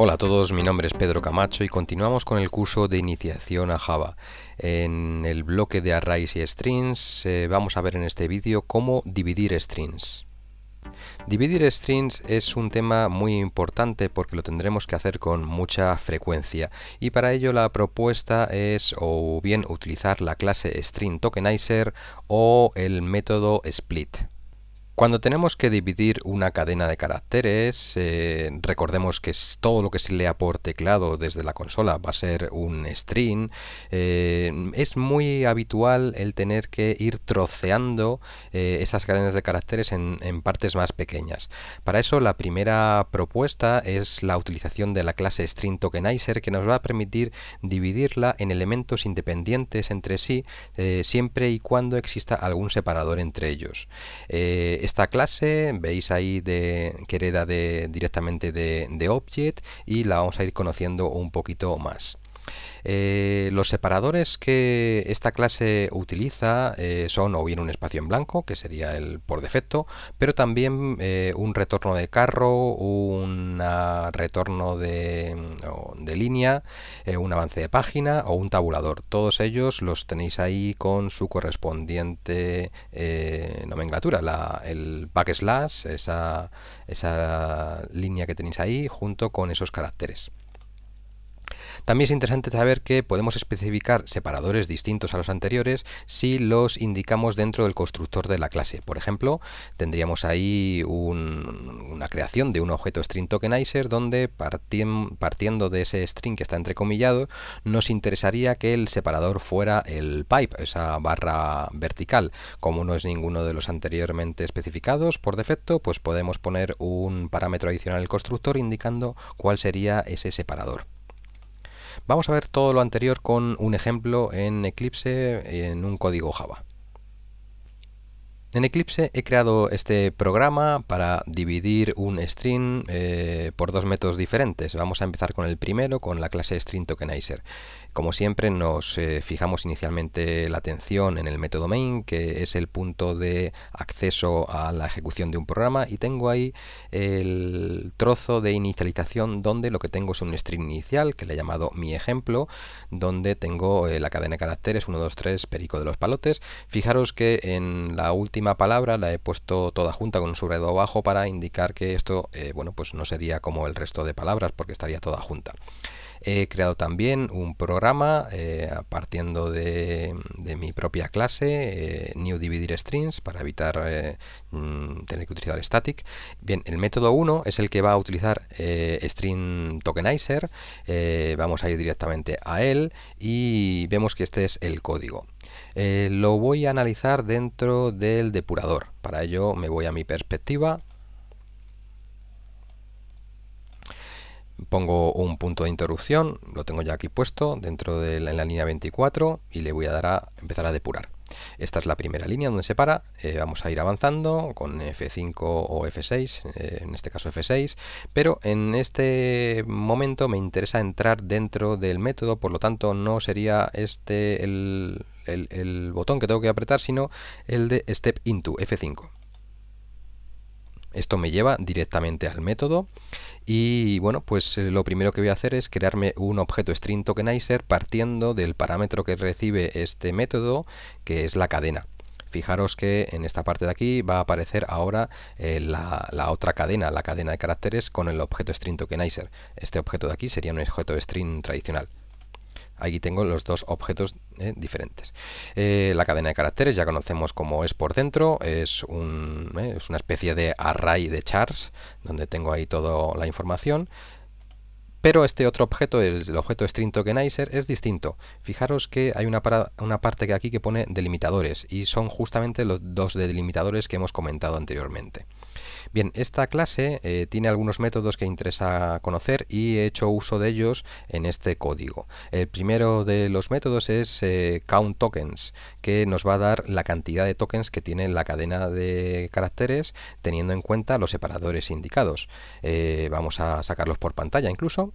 Hola a todos, mi nombre es Pedro Camacho y continuamos con el curso de iniciación a Java. En el bloque de arrays y strings vamos a ver en este vídeo cómo dividir strings. Dividir strings es un tema muy importante porque lo tendremos que hacer con mucha frecuencia y para ello la propuesta es o bien utilizar la clase string tokenizer o el método split. Cuando tenemos que dividir una cadena de caracteres, recordemos que todo lo que se lea por teclado desde la consola va a ser un string. Es muy habitual el tener que ir troceando esas cadenas de caracteres en partes más pequeñas. Para eso la primera propuesta es la utilización de la clase string tokenizer, que nos va a permitir dividirla en elementos independientes entre sí, siempre y cuando exista algún separador entre ellos. Esta clase veis ahí que hereda directamente de Object y la vamos a ir conociendo un poquito más. Los separadores que esta clase utiliza son o bien un espacio en blanco, que sería el por defecto, pero también un retorno de carro, un retorno de línea, un avance de página o un tabulador. Todos ellos los tenéis ahí con su correspondiente nomenclatura, el backslash, esa línea que tenéis ahí junto con esos caracteres. También es interesante saber que podemos especificar separadores distintos a los anteriores si los indicamos dentro del constructor de la clase. Por ejemplo, tendríamos ahí una creación de un objeto string tokenizer donde partiendo de ese string que está entrecomillado, nos interesaría que el separador fuera el pipe, esa barra vertical. Como no es ninguno de los anteriormente especificados por defecto, pues podemos poner un parámetro adicional al constructor indicando cuál sería ese separador. Vamos a ver todo lo anterior con un ejemplo en Eclipse en un código Java. En Eclipse he creado este programa para dividir un string por dos métodos diferentes. Vamos a empezar con el primero, con la clase string tokenizer. Como siempre nos fijamos inicialmente la atención en el método main, que es el punto de acceso a la ejecución de un programa, y tengo ahí el trozo de inicialización donde lo que tengo es un string inicial que le he llamado mi ejemplo, donde tengo la cadena de caracteres 1, 2, 3, perico de los palotes. Fijaros que en la última palabra la he puesto toda junta con un subrayado abajo para indicar que esto bueno, pues no sería como el resto de palabras porque estaría toda junta. He creado también un programa partiendo de mi propia clase, new dividir strings, para evitar tener que utilizar static. Bien, el método 1 es el que va a utilizar string tokenizer. Vamos a ir directamente a él y vemos que este es el código. Lo voy a analizar dentro del depurador. Para ello me voy a mi perspectiva. Pongo un punto de interrupción, lo tengo ya aquí puesto dentro de en la línea 24 y le voy a dar a empezar a depurar. Esta es la primera línea donde se para. Vamos a ir avanzando con F5 o F6, en este caso F6, pero en este momento me interesa entrar dentro del método, por lo tanto no sería este el botón que tengo que apretar, sino el de Step Into, F5. Esto me lleva directamente al método y bueno, pues lo primero que voy a hacer es crearme un objeto string tokenizer partiendo del parámetro que recibe este método, que es la cadena. Fijaros que en esta parte de aquí va a aparecer ahora la otra cadena, la cadena de caracteres con el objeto string tokenizer. Este objeto de aquí sería un objeto string tradicional. Aquí tengo los dos objetos diferentes. La cadena de caracteres ya conocemos cómo es por dentro. Es una especie de array de chars donde tengo ahí toda la información. Pero este otro objeto, el objeto string tokenizer, es distinto. Fijaros que hay una parte que aquí que pone delimitadores y son justamente los dos delimitadores que hemos comentado anteriormente. Bien, esta clase tiene algunos métodos que interesa conocer y he hecho uso de ellos en este código. El primero de los métodos es count tokens, que nos va a dar la cantidad de tokens que tiene la cadena de caracteres teniendo en cuenta los separadores indicados. Vamos a sacarlos por pantalla incluso.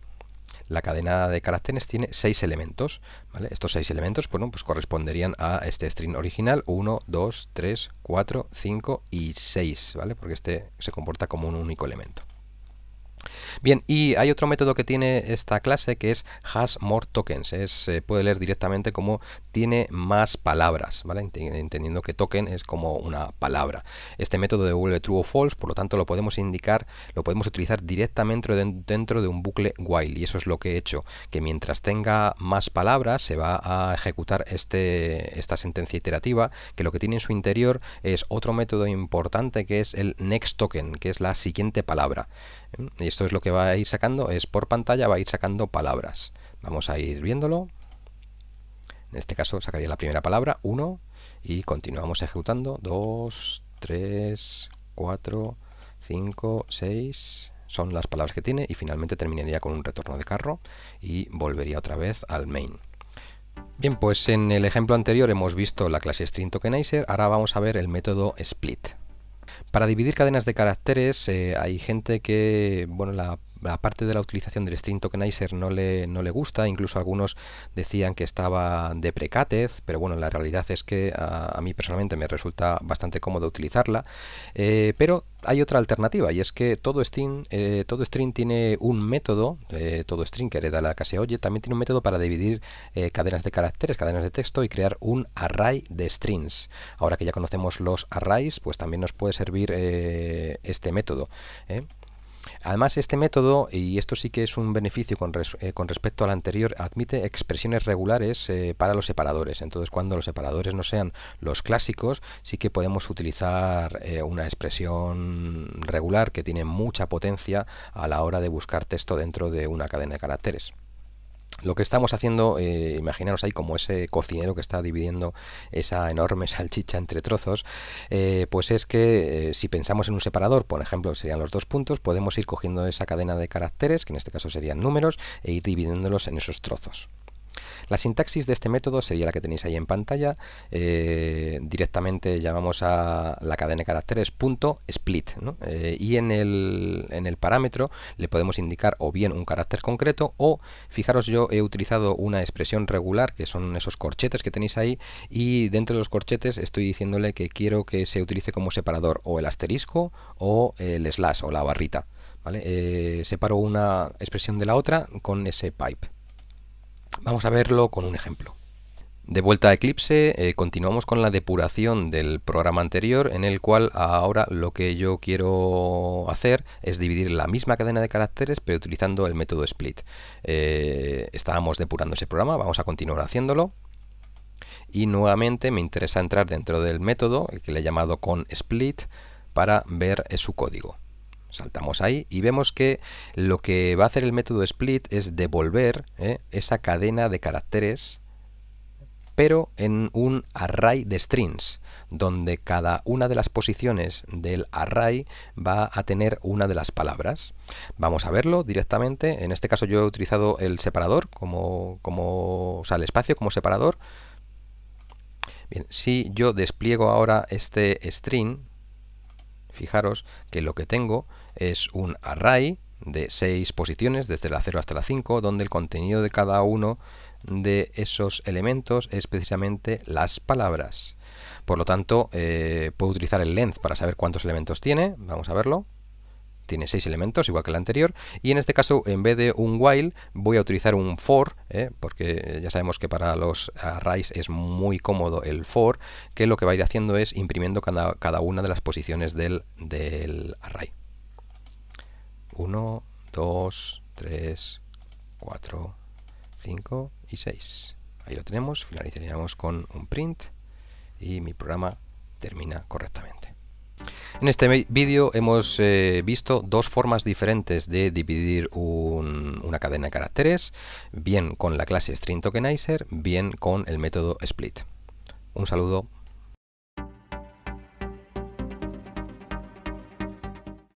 La cadena de caracteres tiene 6 elementos, ¿vale? Estos 6 elementos bueno, pues corresponderían a este string original 1, 2, 3, 4, 5 y 6, ¿vale? Porque este se comporta como un único elemento. Bien, y hay otro método que tiene esta clase que es has more tokens. Puede leer directamente como tiene más palabras, ¿vale? Entendiendo que token es como una palabra. Este método devuelve true o false, por lo tanto lo podemos indicar, lo podemos utilizar directamente dentro de un bucle while. Y eso es lo que he hecho, que mientras tenga más palabras se va a ejecutar esta sentencia iterativa, que lo que tiene en su interior es otro método importante que es el next token, que es la siguiente palabra. Y esto es lo que va a ir sacando, es por pantalla va a ir sacando palabras. Vamos a ir viéndolo. En este caso sacaría la primera palabra, 1, y continuamos ejecutando, 2, 3, 4, 5, 6, son las palabras que tiene, y finalmente terminaría con un retorno de carro y volvería otra vez al main. Bien, pues en el ejemplo anterior hemos visto la clase string tokenizer, ahora vamos a ver el método split. Para dividir cadenas de caracteres hay gente que, bueno, la parte de la utilización del string tokenizer no le gusta, incluso algunos decían que estaba deprecated, pero bueno, la realidad es que a mí personalmente me resulta bastante cómodo utilizarla, pero hay otra alternativa y es que todo string tiene un método, todo string que hereda la clase oye, también tiene un método para dividir cadenas de caracteres, cadenas de texto y crear un array de strings. Ahora que ya conocemos los arrays, pues también nos puede servir este método. Además, este método, y esto sí que es un beneficio con respecto al anterior, admite expresiones regulares para los separadores. Entonces, cuando los separadores no sean los clásicos, sí que podemos utilizar una expresión regular que tiene mucha potencia a la hora de buscar texto dentro de una cadena de caracteres. Lo que estamos haciendo, imaginaros ahí como ese cocinero que está dividiendo esa enorme salchicha entre trozos, pues es que si pensamos en un separador, por ejemplo, serían los dos puntos, podemos ir cogiendo esa cadena de caracteres, que en este caso serían números, e ir dividiéndolos en esos trozos. La sintaxis de este método sería la que tenéis ahí en pantalla. Directamente llamamos a la cadena de caracteres .split, ¿no? Y en el parámetro le podemos indicar o bien un carácter concreto o, fijaros, yo he utilizado una expresión regular que son esos corchetes que tenéis ahí, y dentro de los corchetes estoy diciéndole que quiero que se utilice como separador o el asterisco o el slash o la barrita, ¿vale? Separo una expresión de la otra con ese pipe. Vamos a verlo con un ejemplo. De vuelta a Eclipse, continuamos con la depuración del programa anterior, en el cual ahora lo que yo quiero hacer es dividir la misma cadena de caracteres, pero utilizando el método split. Estábamos depurando ese programa, vamos a continuar haciéndolo. Y nuevamente me interesa entrar dentro del método, el que le he llamado con split, para ver su código. Saltamos ahí y vemos que lo que va a hacer el método split es devolver esa cadena de caracteres, pero en un array de strings, donde cada una de las posiciones del array va a tener una de las palabras. Vamos a verlo directamente. En este caso yo he utilizado el separador, o sea, el espacio como separador. Bien, si yo despliego ahora este string, fijaros que lo que tengo es un array de 6 posiciones, desde la 0 hasta la 5, donde el contenido de cada uno de esos elementos es precisamente las palabras. Por lo tanto, puedo utilizar el length para saber cuántos elementos tiene. Vamos a verlo. Tiene 6 elementos, igual que el anterior, y en este caso, en vez de un while, voy a utilizar un for, porque ya sabemos que para los arrays es muy cómodo el for, que lo que va a ir haciendo es imprimiendo cada una de las posiciones del array. 1, 2, 3, 4, 5 y 6. Ahí lo tenemos, finalizaríamos con un print y mi programa termina correctamente. En este vídeo hemos visto dos formas diferentes de dividir una cadena de caracteres, bien con la clase string tokenizer, bien con el método split. Un saludo.